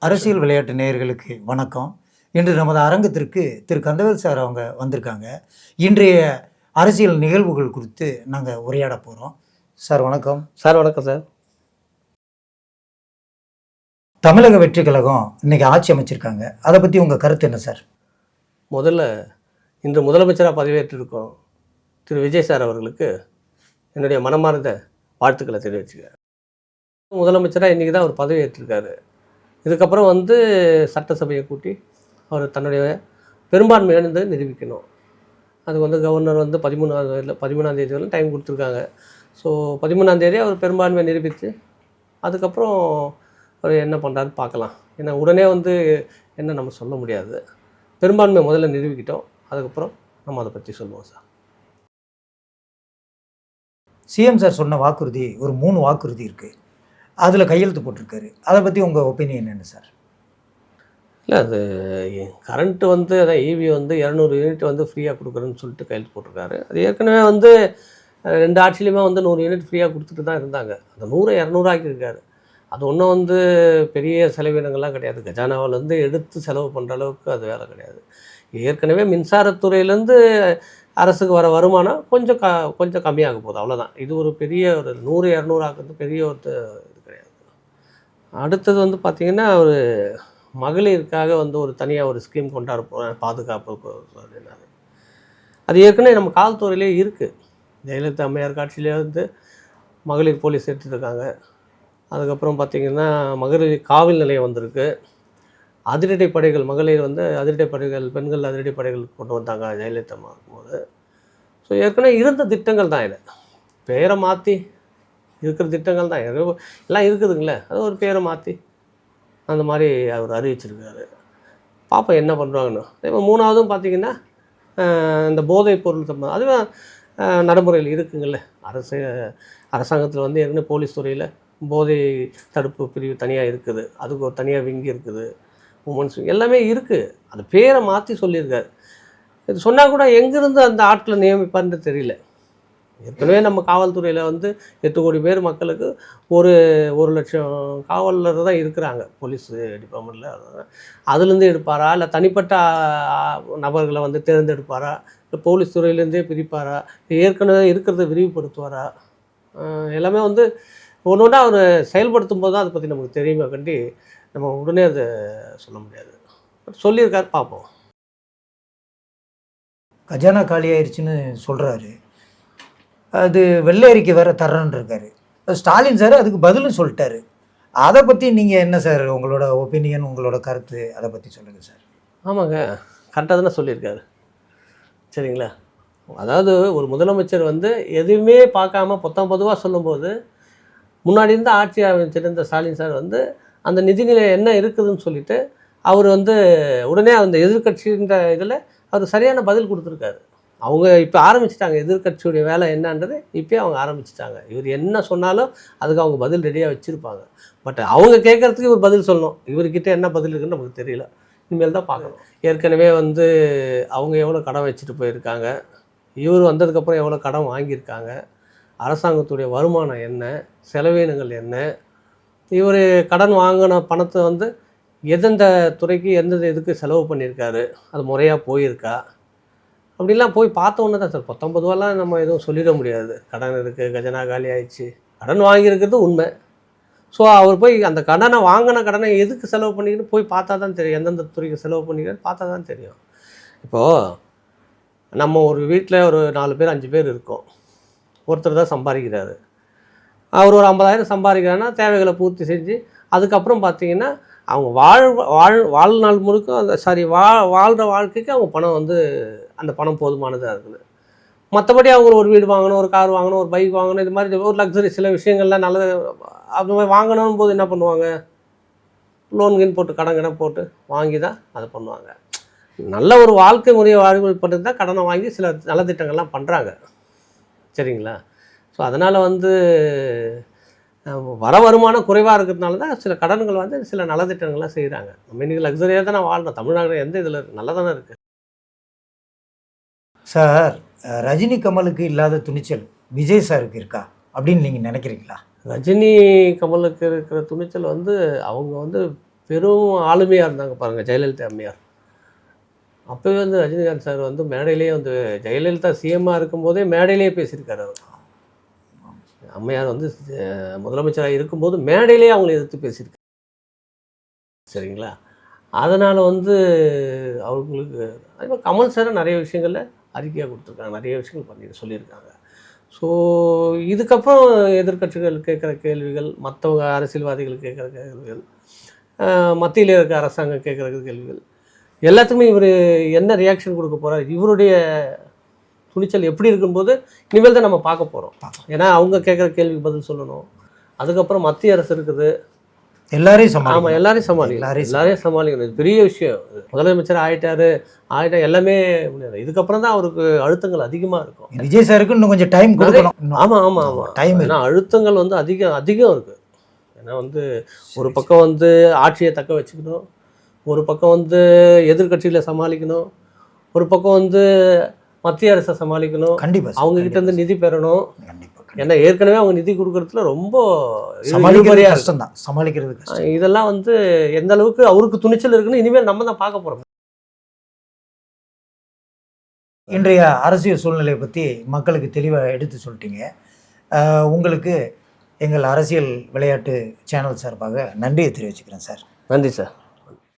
அரசியல் விளையாட்டு நேயர்களுக்கு வணக்கம். இன்று நமது அரங்கத்திற்கு திரு கந்தவேல் சார் அவங்க வந்திருக்காங்க. இன்றைய அரசியல் நிகழ்வுகள் குறித்து நாங்கள் உரையாட போகிறோம். சார் வணக்கம். சார் வணக்கம் சார். தமிழக வெற்றி கழகம் இன்னைக்கு ஆட்சி அமைச்சிருக்காங்க. அதை பற்றி உங்கள் கருத்து என்ன சார்? முதல்ல இன்று முதலமைச்சராக பதவியேற்றிருக்கோம் திரு விஜய் சார் அவர்களுக்கு என்னுடைய மனமார்ந்த வாழ்த்துக்களை தெரிவிச்சுக்கிறேன். முதலமைச்சராக இன்றைக்கி தான் அவர் பதவியேற்றிருக்காரு. இதுக்கப்புறம் சட்டசபையை கூட்டி அவர் தன்னுடைய பெரும்பான்மை நிரூபிக்கணும். அது கவர்னர் 13ஆம் தேதி வரையும் டைம் கொடுத்துருக்காங்க. ஸோ 13ஆம் தேதி அவர் பெரும்பான்மையை நிரூபித்து அதுக்கப்புறம் அவர் என்ன பண்ணுறாரு பார்க்கலாம். ஏன்னா உடனே என்ன நம்ம சொல்ல முடியாது. பெரும்பான்மை முதல்ல நிரூபிக்கிட்டோம், அதுக்கப்புறம் நம்ம அதை பற்றி சொல்லுவோம் சார். சிஎம் சார் சொன்ன வாக்குறுதி ஒரு 3 வாக்குறுதி இருக்குது, அதில் கையெழுத்து போட்டிருக்காரு. அதை பற்றி உங்கள் ஒப்பீனியன் என்ன சார்? இல்லை, அது கரண்ட்டு அதான் ஈவி 200 யூனிட் ஃப்ரீயாக கொடுக்குறேன்னு சொல்லிட்டு கையெழுத்து போட்டிருக்காரு. அது ஏற்கனவே 2 ஆட்சியிலையுமே 100 யூனிட் ஃப்ரீயாக கொடுத்துட்டு தான் இருந்தாங்க. அந்த 100 200 ஆக்கியிருக்காரு. அது ஒன்றும் பெரிய செலவினங்கள்லாம் கிடையாது. கஜானாவிலேருந்து எடுத்து செலவு பண்ணுற அளவுக்கு அது வேலை கிடையாது. ஏற்கனவே மின்சாரத்துறையிலேருந்து அரசுக்கு வர வருமானம் கொஞ்சம் கம்மியாக போகுது, அவ்வளோதான். இது ஒரு பெரிய ஒரு 100 200 ஆக்குறது பெரிய ஒரு இது கிடையாது. அடுத்தது பார்த்திங்கன்னா ஒரு மகளிருக்காக ஒரு தனியாக ஒரு ஸ்கீம் கொண்டாட போகிறேன், பாதுகாப்பு அப்படின்னாரு. அது ஏற்கனவே நம்ம காவல்துறையிலே இருக்குது. ஜெயலலிதா அம்மையார் காட்சியிலே மகளிர் போலீஸ் எடுத்துருக்காங்க. அதுக்கப்புறம் பார்த்திங்கன்னா மகளிர் காவல் நிலையம் வந்திருக்கு. அதிரடி படைகள் மகளிர் அதிரடி படைகள், பெண்கள் அதிரடி படைகள் கொண்டு வந்தாங்க ஜெயலலிதா இருக்கும்போது. ஸோ ஏற்கனவே இருந்த திட்டங்கள் தான் இது. பேரை மாற்றி இருக்கிற திட்டங்கள் தான் எல்லாம் இருக்குதுங்களே. அது ஒரு பேரை மாற்றி அந்த மாதிரி அவர் அறிவிச்சிருக்காரு. பார்ப்போம் என்ன பண்ணுறாங்கன்னு. இப்போ 3ஆவதும் பார்த்திங்கன்னா இந்த போதைப் பொருள் சம்பந்தம் அதுவும் நடைமுறையில் இருக்குங்கள்ல. அரசாங்கத்தில் ஏற்கனவே போலீஸ் துறையில் போதை தடுப்பு பிரிவு தனியாக இருக்குது, அதுக்கு ஒரு தனியாக விங்கி இருக்குது, உமன்ஸ் எல்லாமே இருக்குது. அந்த பேரை மாற்றி சொல்லியிருக்காரு. இது சொன்னால் கூட எங்கேருந்து அந்த ஆட்களை நியமிப்பார்னு தெரியல. ஏற்கனவே நம்ம காவல்துறையில் 8 கோடி பேர் மக்களுக்கு 1 லட்சம் காவலர் தான் இருக்கிறாங்க போலீஸ் டிபார்ட்மெண்ட்டில். அதுலேருந்து எடுப்பாரா, இல்லை தனிப்பட்ட நபர்களை தேர்ந்தெடுப்பாரா, இல்லை போலீஸ் துறையிலேருந்தே பிரிப்பாரா, ஏற்கனவே இருக்கிறத விரிவுபடுத்துவாரா, எல்லாமே ஒன்று ஒன்றா அவர் செயல்படுத்தும் போது தான் அதை பற்றி நமக்கு தெரியுமே கண்டி நம்ம உடனே அதை சொல்ல முடியாது. சொல்லியிருக்காரு, பார்ப்போம். கஜானா காலி ஆயிடுச்சுன்னு சொல்கிறாரு. அது வெள்ளை அறிக்கை வேறு தர்றேன்னு இருக்காரு. ஸ்டாலின் சார் அதுக்கு பதிலும் சொல்லிட்டாரு. அதை பற்றி நீங்கள் என்ன சார் உங்களோட ஒப்பீனியன், உங்களோட கருத்து, அதை பற்றி சொல்லுங்கள் சார். ஆமாங்க, கரெக்டாக தானே சொல்லியிருக்காரு. சரிங்களா. அதாவது ஒரு முதலமைச்சர் எதுவுமே பார்க்காம பொதுவாக சொல்லும்போது, முன்னாடி இருந்த ஆட்சி அமைச்சிருந்த ஸ்டாலின் சார் அந்த நிதிநிலை என்ன இருக்குதுன்னு சொல்லிவிட்டு அவர் உடனே அந்த எதிர்கட்சின்ற இதில் அவர் சரியான பதில் கொடுத்துருக்காரு. அவங்க இப்போ ஆரம்பிச்சிட்டாங்க, எதிர்கட்சியுடைய வேலை என்னன்றது இப்போயே அவங்க ஆரம்பிச்சிட்டாங்க. இவர் என்ன சொன்னாலும் அதுக்கு அவங்க பதில் ரெடியாக வச்சுருப்பாங்க. பட் அவங்க கேட்குறதுக்கு இவர் பதில் சொல்லணும். இவர்கிட்ட என்ன பதில் இருக்குன்னு நமக்கு தெரியல, இனிமேல் தான் பார்க்கணும். ஏற்கனவே அவங்க எவ்வளோ கடன் வச்சுட்டு போயிருக்காங்க, இவர் வந்ததுக்கப்புறம் எவ்வளோ கடன் வாங்கியிருக்காங்க, அரசாங்கத்துடைய வருமானம் என்ன, செலவினங்கள் என்ன, இவர் கடன் வாங்கின பணத்தை எந்தெந்த துறைக்கு எந்தெந்த இதுக்கு செலவு பண்ணியிருக்காரு, அது முறையாக போயிருக்கா, அப்படிலாம் போய் பார்த்தோன்னே தான் சார். 19 நம்ம எதுவும் சொல்லிட முடியாது. கடன் இருக்குது, கஜனா காலி ஆயிடுச்சு, கடன் வாங்கியிருக்கிறது உண்மை. ஸோ அவர் போய் அந்த வாங்கின கடனை எதுக்கு செலவு பண்ணிக்கிட்டு போய் பார்த்தா தான் தெரியும், எந்தெந்த துறைக்கு செலவு பண்ணிக்கிறேன்னு பார்த்தா தான் தெரியும். இப்போது நம்ம ஒரு வீட்டில் ஒரு 4 பேர் 5 பேர் இருக்கோம். ஒருத்தர் தான் சம்பாதிக்கிறாரு. அவர் ஒரு 50,000 சம்பாதிக்கிறாருன்னா தேவைகளை பூர்த்தி செஞ்சு அதுக்கப்புறம் பார்த்திங்கன்னா அவங்க வாழ்நாள் முழுக்க வாழ்கிற வாழ்க்கைக்கு அவங்க பணம் அந்த பணம் போதுமானதாக இருக்குது. மற்றபடி அவங்க ஒரு வீடு வாங்கணும், ஒரு கார் வாங்கணும், ஒரு பைக் வாங்கணும், இது மாதிரி ஒரு லக்ஸரி சில விஷயங்கள்லாம் நல்லது அது மாதிரி வாங்கணும் போது என்ன பண்ணுவாங்க, லோன் போட்டு கடன் போட்டு வாங்கி தான் அதை பண்ணுவாங்க. நல்ல ஒரு வாழ்க்கை முறையை வாழ்வுபட்டு தான் கடனை வாங்கி சில நலத்திட்டங்கள்லாம் பண்ணுறாங்க. சரிங்களா. ஸோ அதனால் வருமானம் குறைவாக இருக்கிறதுனால தான் சில கடன்கள் சில நலத்திட்டங்கள்லாம் செய்கிறாங்க. நம்ம இன்றைக்கி லக்ஸரியாக தானே வாழ்றோம். தமிழ்நாடு எந்த இதில் நல்லா தானே இருக்குது சார். ரஜினி கமலுக்கு இல்லாத துணிச்சல் விஜய் சாருக்கு இருக்கா அப்படின்னு நீங்கள் நினைக்கிறீங்களா? ரஜினி கமலுக்கு இருக்கிற துணிச்சல் அவங்க பெரும் ஆளுமையாக இருந்தாங்க பாருங்கள் ஜெயலலிதா அம்மையார். அப்போவே வந்து ரஜினிகாந்த் சார் வந்து மேடையிலேயே வந்து ஜெயலலிதா சிஎம்மாக இருக்கும்போதே மேடையிலேயே பேசியிருக்காரு அவர். அம்மையார் வந்து முதலமைச்சராக இருக்கும்போது மேடையிலேயே அவங்களை எதிர்த்து பேசியிருக்காரு. சரிங்களா? அதனால் வந்து அவங்களுக்கு அதே மாதிரி கமல் சார் நிறைய விஷயங்களில் அறிக்கையாக கொடுத்துருக்காங்க, நிறைய விஷயங்கள் பண்ணி சொல்லியிருக்காங்க. ஸோ இதுக்கப்புறம் எதிர்க்கட்சிகள் கேட்குற கேள்விகள், மற்றவங்க அரசியல்வாதிகள் கேட்குற கேள்விகள், மத்தியில் இருக்க அரசாங்கம் கேட்குற கேள்விகள் எல்லாத்துக்குமே இவர் என்ன ரியாக்ஷன் கொடுக்க போகிறார், இவருடைய துணிச்சல் எப்படி இருக்கும்போது இனிமேல் தான் நம்ம பார்க்க போகிறோம். ஏன்னா அவங்க கேட்குற கேள்விக்கு பதில் சொல்லணும். அதுக்கப்புறம் மத்திய அரசு இருக்குது, எல்லாரையும் ஆமாம் எல்லாரையும் சமாளிக்கணும். இது பெரிய விஷயம். முதலமைச்சர் ஆகிட்டா எல்லாமே முடியாது. இதுக்கப்புறம் தான் அவருக்கு அழுத்தங்கள் அதிகமாக இருக்கும். விஜய் சாருக்கு இன்னும் கொஞ்சம் டைம் கொடுக்கணும். ஆமாம் டைம். ஏன்னா அழுத்தங்கள் வந்து அதிகம் இருக்குது. ஏன்னா வந்து ஒரு பக்கம் வந்து ஆட்சியை தக்க வச்சுக்கணும், ஒரு பக்கம் வந்து எதிர்கட்சியில் சமாளிக்கணும், ஒரு பக்கம் வந்து மத்திய அரசை சமாளிக்கணும், கண்டிப்பாக அவங்ககிட்ட இருந்து நிதி பெறணும். ஏன்னா ஏற்கனவே அவங்க நிதி கொடுக்கறதுல ரொம்ப கஷ்டம் தான், சமாளிக்கிறது கஷ்டம். இதெல்லாம் வந்து எந்த அளவுக்கு அவருக்கு துணிச்சல் இருக்குன்னு இனிமேல் நம்ம தான் பார்க்க போகிறோம். இன்றைய அரசியல் சூழ்நிலையை பற்றி மக்களுக்கு தெளிவாக எடுத்து சொல்லிட்டீங்க. உங்களுக்கு எங்கள் அரசியல் விளையாட்டு சேனல் சார்பாக நன்றியை தெரிவிச்சுக்கிறேன் சார். நன்றி சார்.